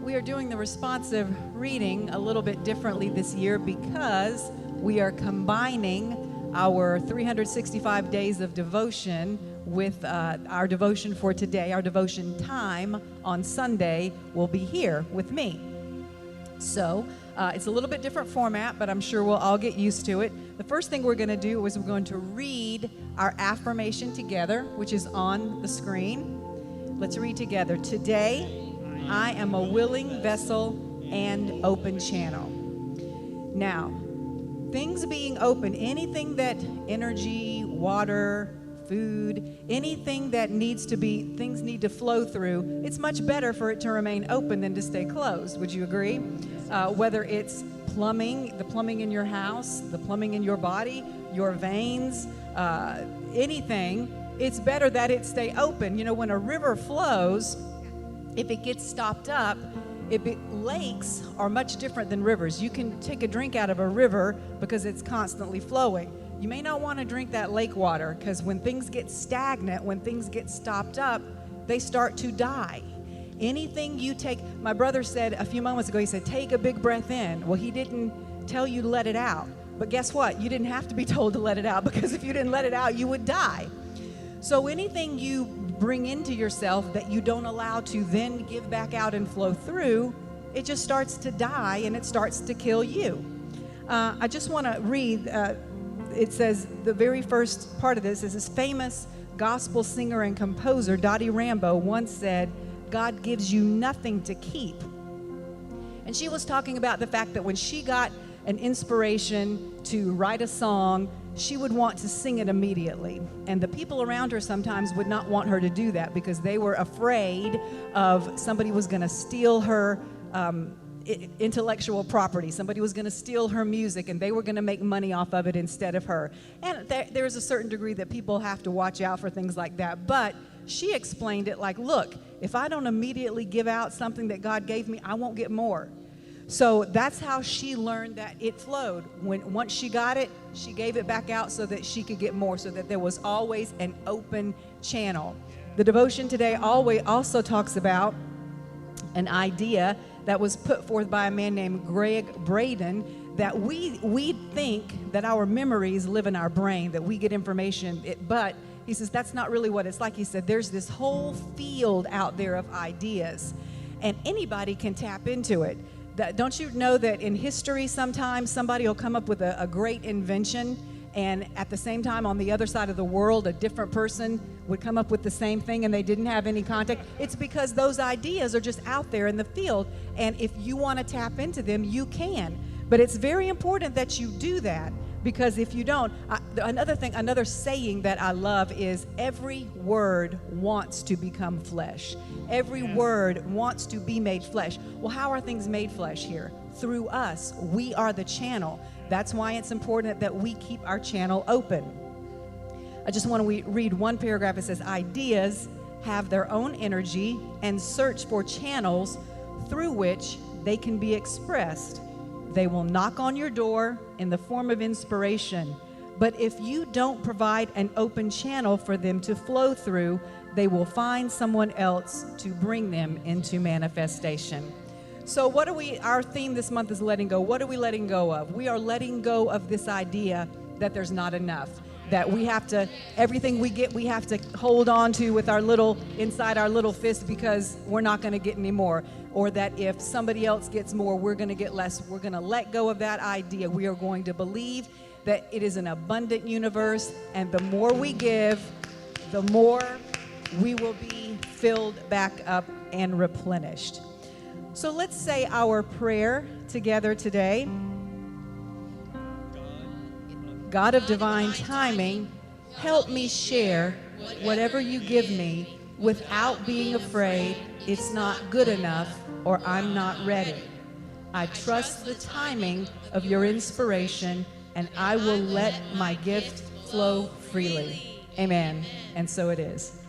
We are doing the responsive reading a little bit differently this year because we are combining our 365 days of devotion with our devotion for today. Our devotion time on Sunday will be here with me. So it's a little bit different format, but I'm sure we'll all get used to it. The first thing we're going to do is we're going to read our affirmation together, which is on the screen. Let's read together. Today, I am a willing vessel and open channel. Now, things being open, anything that energy, water, food, anything that things need to flow through, it's much better for it to remain open than to stay closed. Would you agree? Whether it's plumbing, the plumbing in your house, the plumbing in your body, your veins, anything, it's better that it stay open. You know, when a river flows, if it gets stopped up, lakes are much different than rivers. You can take a drink out of a river because it's constantly flowing. You may not want to drink that lake water because when things get stagnant, when things get stopped up, they start to die. Anything you take, my brother said a few moments ago, he said, take a big breath in. Well, he didn't tell you to let it out. But guess what? You didn't have to be told to let it out because if you didn't let it out, you would die. So anything you bring into yourself that you don't allow to then give back out and flow through, it just starts to die and it starts to kill you. I just want to read, it says, the very first part of this is this famous gospel singer and composer, Dottie Rambo, once said, God gives you nothing to keep. And she was talking about the fact that when she got an inspiration to write a song, she would want to sing it immediately. And the people around her sometimes would not want her to do that because they were afraid of somebody was going to steal her intellectual property. Somebody was going to steal her music and they were going to make money off of it instead of her. And there's a certain degree that people have to watch out for things like that. But she explained it like, look, if I don't immediately give out something that God gave me, I won't get more. So that's how she learned that it flowed. Once she got it, she gave it back out so that she could get more, so that there was always an open channel. The devotion today also talks about an idea that was put forth by a man named Greg Braden, that we think that our memories live in our brain, that we get information, but he says that's not really what it's like. He said there's this whole field out there of ideas, and anybody can tap into it. Don't you know that in history sometimes somebody will come up with a great invention, and at the same time on the other side of the world a different person would come up with the same thing and they didn't have any contact? It's because those ideas are just out there in the field, and if you want to tap into them, you can. But it's very important that you do that, because if you don't, another saying that I love is every word wants to become flesh. Every word wants to be made flesh. Well, how are things made flesh here? Through us. We are the channel. That's why it's important that we keep our channel open. I just want to read one paragraph. It says, ideas have their own energy and search for channels through which they can be expressed. They will knock on your door in the form of inspiration. But if you don't provide an open channel for them to flow through, they will find someone else to bring them into manifestation. So our theme this month is letting go. What are we letting go of? We are letting go of this idea that there's not enough, that everything we get, we have to hold on to with inside our little fist because we're not going to get any more. Or that if somebody else gets more, we're going to get less. We're going to let go of that idea. We are going to believe that it is an abundant universe, and the more we give, the more we will be filled back up and replenished. So let's say our prayer together today. God of divine timing, help me share whatever you give me without being afraid it's not good enough or I'm not ready. I trust the timing of your inspiration, and I will let my gift flow freely. Amen. And so it is.